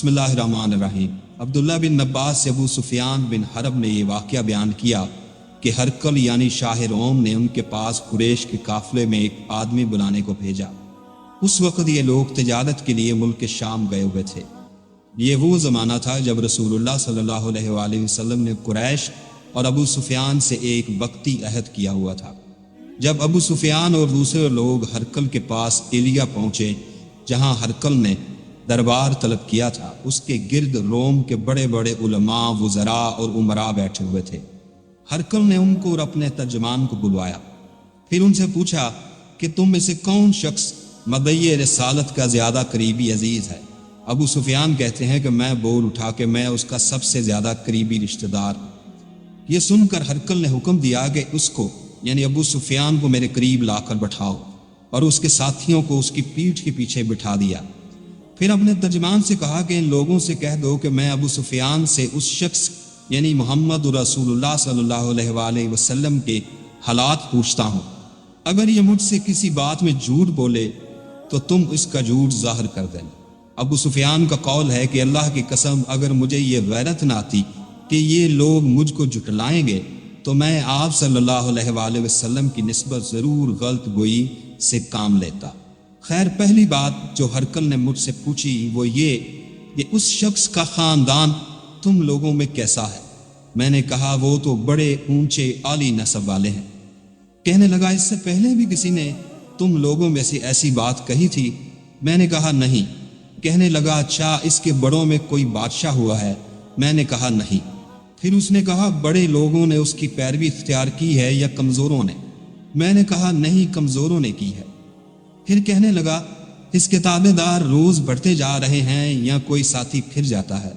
बिस्मिल्लाहिर्रहमानिर्रहीम। अब्दुल्ला बिन अब्बास से अबू सुफियान बिन हरब ने यह वाक़या बयान किया कि हरकल यानी शाह रोम ने उनके पास कुरैश के काफिले में एक आदमी बुलाने को भेजा। उस वक्त ये लोग तिजारत के लिए मुल्क शाम गए हुए थे। ये वो ज़माना था जब रसूलुल्लाह सल्लल्लाहु अलैहि वसल्लम ने कुरैश और अबू सुफियान से एक वक्ती अहद किया हुआ था। जब अबू सुफियान और दूसरे लोग हरकल के पास एलिया पहुंचे, जहां हरकल ने दरबार तलब किया था, उसके गिर्द रोम के बड़े बड़े उलमा, वुज़रा और उमरा बैठे हुए थे। हरकल ने उनको और अपने तर्जमान को बुलवाया, फिर उनसे पूछा कि तुम में से कौन शख्स मदई रिसालत का ज्यादा करीबी अजीज है। अबू सुफियान कहते हैं कि मैं बोल उठा कि मैं उसका सबसे ज्यादा करीबी रिश्तेदार हूं। यह सुनकर हरकल ने हुक्म दिया कि उसको यानी अबू सुफियान को मेरे करीब लाकर बैठाओ और उसके साथियों को उसकी पीठ के पीछे बिठा दिया। फिर अपने तर्जमान से कहा कि इन लोगों से कह दो कि मैं अबू सुफियान से उस शख्स यानी मोहम्मद रसूलुल्लाह सल्लल्लाहु अलैहि वसल्लम के हालात पूछता हूँ। अगर ये मुझसे किसी बात में झूठ बोले तो तुम इसका झूठ जाहिर कर देना। अबू सुफियान का कौल है कि अल्लाह की कसम, अगर मुझे ये गैरत न आती कि ये लोग मुझको जुटलाएंगे तो मैं आप सल्लल्लाहु अलैहि वसल्लम की निस्बत जरूर गलत गोई से काम लेता। खैर, पहली बात जो हरकल ने मुझसे पूछी वो ये उस शख्स का खानदान तुम लोगों में कैसा है। मैंने कहा वो तो बड़े ऊंचे आली नस्ब वाले हैं। कहने लगा इससे पहले भी किसी ने तुम लोगों में से ऐसी बात कही थी। मैंने कहा नहीं। कहने लगा अच्छा, इसके बड़ों में कोई बादशाह हुआ है। मैंने कहा नहीं। फिर उसने कहा बड़े लोगों ने उसकी पैरवी इख्तियार की है या कमजोरों ने। मैंने कहा नहीं, कमजोरों ने की है। फिर कहने लगा इसके ताबेदार रोज बढ़ते जा रहे हैं या कोई साथी फिर जाता है।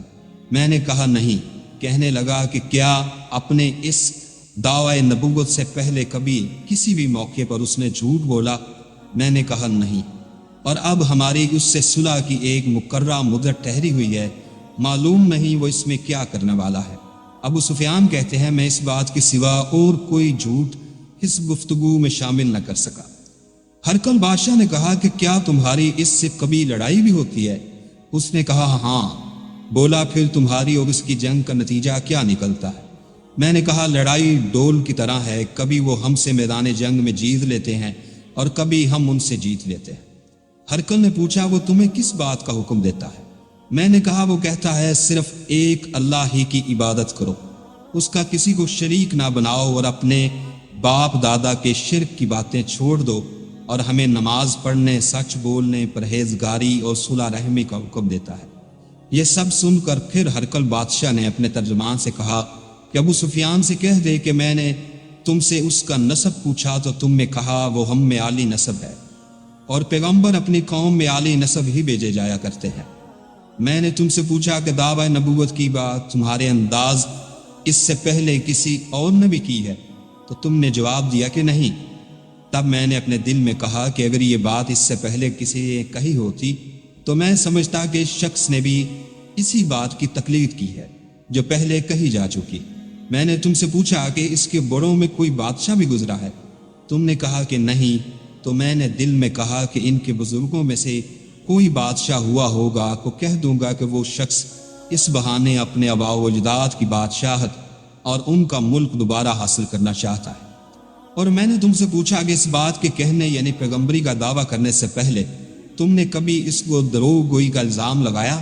मैंने कहा नहीं। कहने लगा कि क्या अपने इस दावा नबूवत से पहले कभी किसी भी मौके पर उसने झूठ बोला। मैंने कहा नहीं। और अब हमारी उससे सुलह की एक मुकर्रा मुद्दत ठहरी हुई है, मालूम नहीं वो इसमें क्या करने वाला है। अबू सुफियान कहते हैं मैं इस बात के सिवा और कोई झूठ इस गुफ्तगू में शामिल न कर सका। हरकल बादशाह ने कहा कि क्या तुम्हारी इससे कभी लड़ाई भी होती है। उसने कहा हाँ। बोला फिर तुम्हारी और उसकी जंग का नतीजा क्या निकलता है। मैंने कहा लड़ाई डोल की तरह है, कभी वो हमसे मैदान जंग में जीत लेते हैं और कभी हम उनसे जीत लेते हैं। हरकल ने पूछा वो तुम्हें किस बात का हुक्म देता है। मैंने कहा वो कहता है सिर्फ एक अल्लाह ही की इबादत करो, उसका किसी को शरीक ना बनाओ और अपने बाप दादा के शिर्क की बातें छोड़ दो और हमें नमाज पढ़ने, सच बोलने, परहेजगारी और सुलह रहमी का हुक्म देता है। यह सब सुनकर फिर हरकल बादशाह ने अपने तर्जमान से कहा कि अबू सुफियान से कह दे कि मैंने तुमसे उसका नसब पूछा तो तुमने कहा वो हम में आली नसब है और पैगंबर अपनी कौम में आली नसब ही भेजे जाया करते हैं। मैंने तुमसे पूछा कि दावा नबूवत की बात तुम्हारे अंदाज इससे पहले किसी और ने भी की है, तो तुमने जवाब दिया कि नहीं। तब मैंने अपने दिल में कहा कि अगर ये बात इससे पहले किसी ने कही होती तो मैं समझता कि इस शख्स ने भी इसी बात की तकलीद की है जो पहले कही जा चुकी। मैंने तुमसे पूछा कि इसके बड़ों में कोई बादशाह भी गुजरा है। तुमने कहा कि नहीं। तो मैंने दिल में कहा कि इनके बुजुर्गों में से कोई बादशाह हुआ होगा तो कह दूंगा कि वो शख्स इस बहाने अपने आबाओ अजदाद की बादशाहत और उनका मुल्क दोबारा हासिल करना चाहता है। और मैंने तुमसे पूछा कि इस बात के कहने यानी पैगंबरी का दावा करने से पहले तुमने कभी इसको दरोग गोई का इल्जाम लगाया।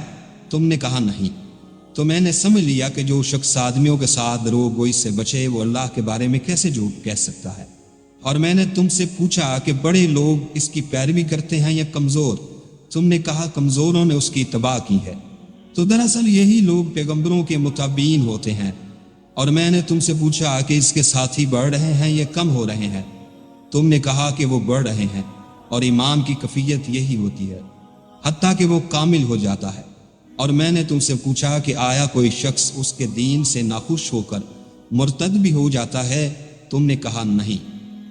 तुमने कहा नहीं। तो मैंने समझ लिया कि जो शख्स आदमियों के साथ दरोग गोई से बचे वो अल्लाह के बारे में कैसे झूठ कह सकता है। और मैंने तुमसे पूछा कि बड़े लोग इसकी पैरवी करते हैं या कमजोर। तुमने कहा कमजोरों ने उसकी तबाह की है। तो दरअसल यही लोग पैगंबरों के मुताबीन होते हैं। और मैंने तुमसे पूछा कि इसके साथी बढ़ रहे हैं या कम हो रहे हैं। तुमने कहा कि वो बढ़ रहे हैं और ईमान की कैफियत यही होती है हत्ता कि वो कामिल हो जाता है। और मैंने तुमसे पूछा कि आया कोई शख्स उसके दीन से नाखुश होकर मुर्तद भी हो जाता है। तुमने कहा नहीं।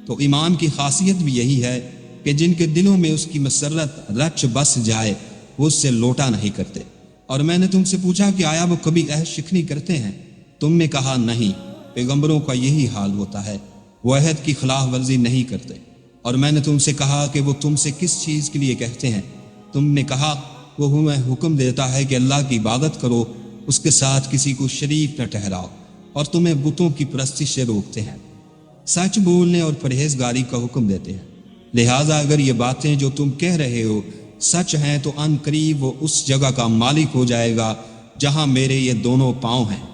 तो ईमान की खासियत भी यही है कि जिनके दिलों में उसकी मसरत रच बस जाए वो उससे लोटा नहीं करते। और मैंने तुमसे पूछा कि आया वो कभी अहद शिकनी करते हैं। तुमने कहा नहीं। पैगंबरों का यही हाल होता है, वो अहद की खिलाफ वर्जी नहीं करते। और मैंने तुमसे कहा कि वो तुमसे किस चीज़ के लिए कहते हैं। तुमने कहा وہ ہمیں حکم دیتا ہے کہ اللہ کی عبادت کرو، اس کے ساتھ کسی کو شریک نہ ٹھہراؤ، اور تمہیں بتوں کی پرستی سے روکتے ہیں، سچ بولنے اور پرہیزگاری کا حکم دیتے ہیں۔ لہٰذا اگر یہ باتیں جو تم کہہ رہے ہو سچ ہیں تو ان قریب وہ اس جگہ کا مالک ہو جائے گا جہاں میرے یہ دونوں پاؤں ہیں۔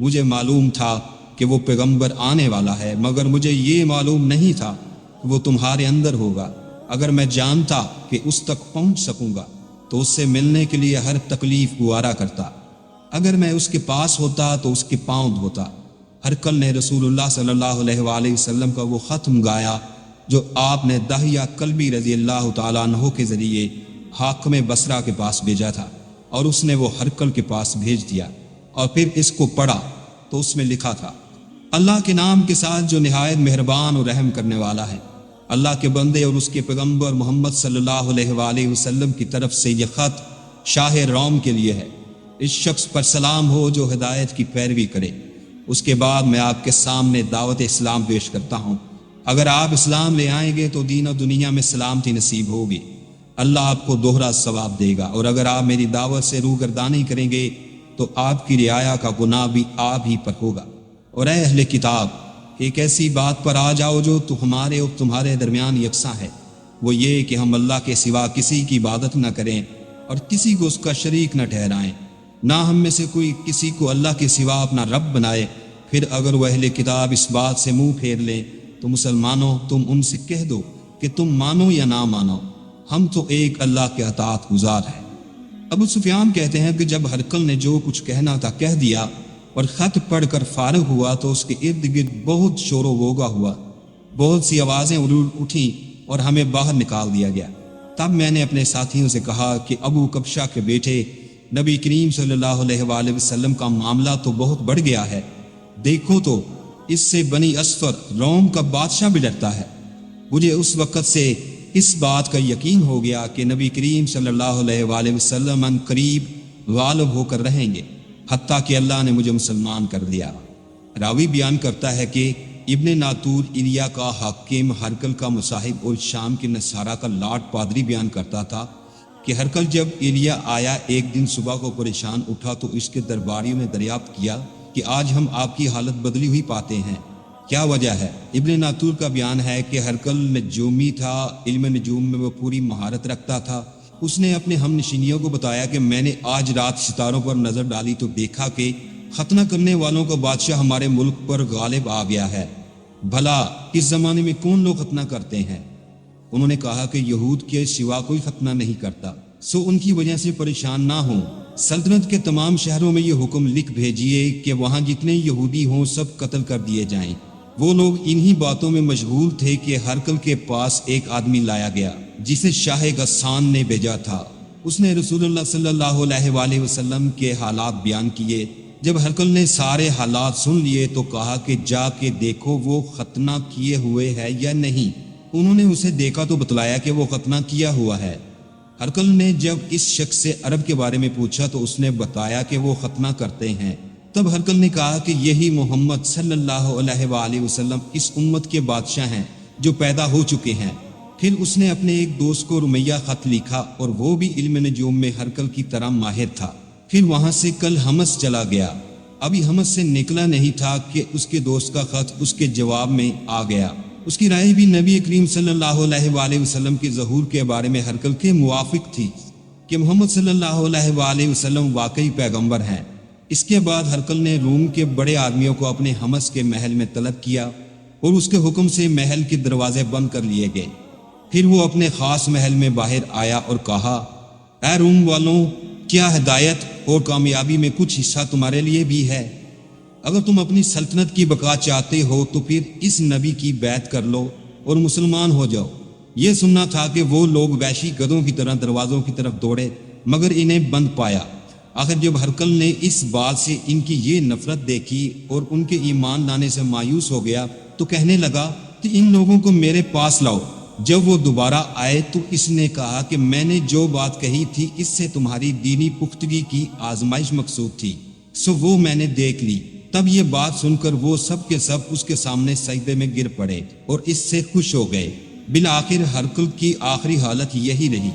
مجھے معلوم تھا کہ وہ پیغمبر آنے والا ہے، مگر مجھے یہ معلوم نہیں تھا کہ وہ تمہارے اندر ہوگا۔ اگر میں جانتا کہ اس تک پہنچ سکوں گا تو اس سے ملنے کے لیے ہر تکلیف گوارا کرتا۔ اگر میں اس کے پاس ہوتا تو اس کے پاؤں دھوتا۔ ہرقل نے رسول اللہ صلی اللہ علیہ وآلہ وسلم کا وہ ختم گایا جو آپ نے داہیہ کلبی رضی اللہ تعالیٰ عنہ کے ذریعے حاکم بصرہ کے پاس بھیجا تھا، اور اس نے وہ ہرقل کے پاس بھیج دیا، اور پھر اس کو پڑھا تو اس میں لکھا تھا: اللہ کے نام کے ساتھ جو نہایت مہربان اور رحم کرنے والا ہے۔ اللہ کے بندے اور اس کے پیغمبر محمد صلی اللہ علیہ وآلہ وسلم کی طرف سے یہ خط شاہ روم کے لیے ہے۔ اس شخص پر سلام ہو جو ہدایت کی پیروی کرے۔ اس کے بعد میں آپ کے سامنے دعوت اسلام پیش کرتا ہوں۔ اگر آپ اسلام لے آئیں گے تو دین و دنیا میں سلامتی نصیب ہوگی، اللہ آپ کو دوہرا ثواب دے گا، اور اگر آپ میری دعوت سے روگردانی کریں گے تو آپ کی رعایا کا گناہ بھی آپ ہی پر ہوگا۔ اور اے اہل کتاب، ایک ایسی بات پر آ جاؤ جو تو ہمارے اور تمہارے درمیان یکساں ہے، وہ یہ کہ ہم اللہ کے سوا کسی کی عبادت نہ کریں اور کسی کو اس کا شریک نہ ٹھہرائیں، نہ ہم میں سے کوئی کسی کو اللہ کے سوا اپنا رب بنائے۔ پھر اگر وہ اہل کتاب اس بات سے منہ پھیر لیں تو مسلمانوں تم ان سے کہہ دو کہ تم مانو یا نہ مانو، ہم تو ایک اللہ کے اطاعت گزار ہیں۔ ابو سفیان کہتے ہیں کہ جب ہرقل نے جو کچھ کہنا تھا کہہ دیا اور خط پڑھ کر فارغ ہوا تو اس کے ارد گرد بہت شور و غوغا ہوا، بہت سی آوازیں اٹھیں اور ہمیں باہر نکال دیا گیا۔ تب میں نے اپنے ساتھیوں سے کہا کہ ابو کبشہ کے بیٹے نبی کریم صلی اللہ علیہ وآلہ وسلم کا معاملہ تو بہت بڑھ گیا ہے، دیکھو تو اس سے بنی اسفر روم کا بادشاہ بھی ڈرتا ہے۔ مجھے اس وقت سے اس بات کا یقین ہو گیا کہ نبی کریم صلی اللہ علیہ وآلہ وسلم ان قریب غالب ہو کر رہیں گے، حتیٰ کہ اللہ نے مجھے مسلمان کر دیا۔ راوی بیان کرتا ہے کہ ابن ناتور ایلیا کا حاکم ہرقل کا مصاحب اور شام کے نصارہ کا لاٹ پادری بیان کرتا تھا کہ ہرقل جب ایلیا آیا ایک دن صبح کو پریشان اٹھا تو اس کے درباریوں نے دریافت کیا کہ آج ہم آپ کی حالت بدلی ہوئی پاتے ہیں، کیا وجہ ہے؟ ابن ناتور کا بیان ہے کہ ہرقل نجومی تھا، علم نجوم میں وہ پوری مہارت رکھتا تھا۔ اس نے اپنے ہم نشینیوں کو بتایا کہ میں نے آج رات ستاروں پر نظر ڈالی تو دیکھا کہ ختنہ کرنے والوں کا بادشاہ ہمارے ملک پر غالب آ گیا ہے۔ بھلا اس زمانے میں کون لوگ ختنہ کرتے ہیں؟ انہوں نے کہا کہ یہود کے سوا کوئی ختنہ نہیں کرتا، سو ان کی وجہ سے پریشان نہ ہوں۔ سلطنت کے تمام شہروں میں یہ حکم لکھ بھیجیے کہ وہاں جتنے یہودی ہوں سب قتل کر دیے جائیں۔ وہ لوگ انہی باتوں میں مشغول تھے کہ ہرقل کے پاس ایک آدمی لایا گیا جسے شاہ غسان نے بھیجا تھا۔ اس نے رسول اللہ صلی اللہ علیہ وآلہ وسلم کے حالات بیان کیے۔ جب ہرقل نے سارے حالات سن لیے تو کہا کہ جا کے دیکھو وہ ختنہ کیے ہوئے ہے یا نہیں۔ انہوں نے اسے دیکھا تو بتلایا کہ وہ ختنہ کیا ہوا ہے۔ ہرقل نے جب اس شخص سے عرب کے بارے میں پوچھا تو اس نے بتایا کہ وہ ختنہ کرتے ہیں۔ تب ہرقل نے کہا کہ یہی محمد صلی اللہ علیہ وآلہ وسلم اس امت کے بادشاہ ہیں جو پیدا ہو چکے ہیں۔ پھر اس نے اپنے ایک دوست کو رمیہ خط لکھا اور وہ بھی علم نجوم میں ہرقل کی طرح ماہر تھا۔ پھر وہاں سے کل حمص چلا گیا، ابھی حمص سے نکلا نہیں تھا کہ اس کے دوست کا خط اس کے جواب میں آ گیا۔ اس کی رائے بھی نبی کریم صلی اللہ علیہ وآلہ وسلم کے ظہور کے بارے میں ہرقل کے موافق تھی کہ محمد صلی اللہ علیہ وآلہ وسلم واقعی پیغمبر ہیں۔ اس کے بعد ہرقل نے روم کے بڑے آدمیوں کو اپنے حمص کے محل میں طلب کیا اور اس کے حکم سے محل کے دروازے بند کر لیے گئے۔ پھر وہ اپنے خاص محل میں باہر آیا اور کہا: اے روم والوں، کیا ہدایت اور کامیابی میں کچھ حصہ تمہارے لیے بھی ہے؟ اگر تم اپنی سلطنت کی بقا چاہتے ہو تو پھر اس نبی کی بیعت کر لو اور مسلمان ہو جاؤ۔ یہ سننا تھا کہ وہ لوگ وحشی گدھوں کی طرح دروازوں کی طرف دوڑے مگر انہیں بند پایا۔ آخر جب ہرقل نے اس بات سے ان کی یہ نفرت دیکھی اور ان کے ایمان لانے سے مایوس ہو گیا تو کہنے لگا کہ ان لوگوں کو میرے پاس لاؤ۔ جب وہ دوبارہ آئے تو اس نے کہا کہ میں نے جو بات کہی تھی اس سے تمہاری دینی پختگی کی آزمائش مقصود تھی، سو وہ میں نے دیکھ لی۔ تب یہ بات سن کر وہ سب کے سب اس کے سامنے سجدے میں گر پڑے اور اس سے خوش ہو گئے۔ بالآخر ہرقل کی آخری حالت یہی رہی۔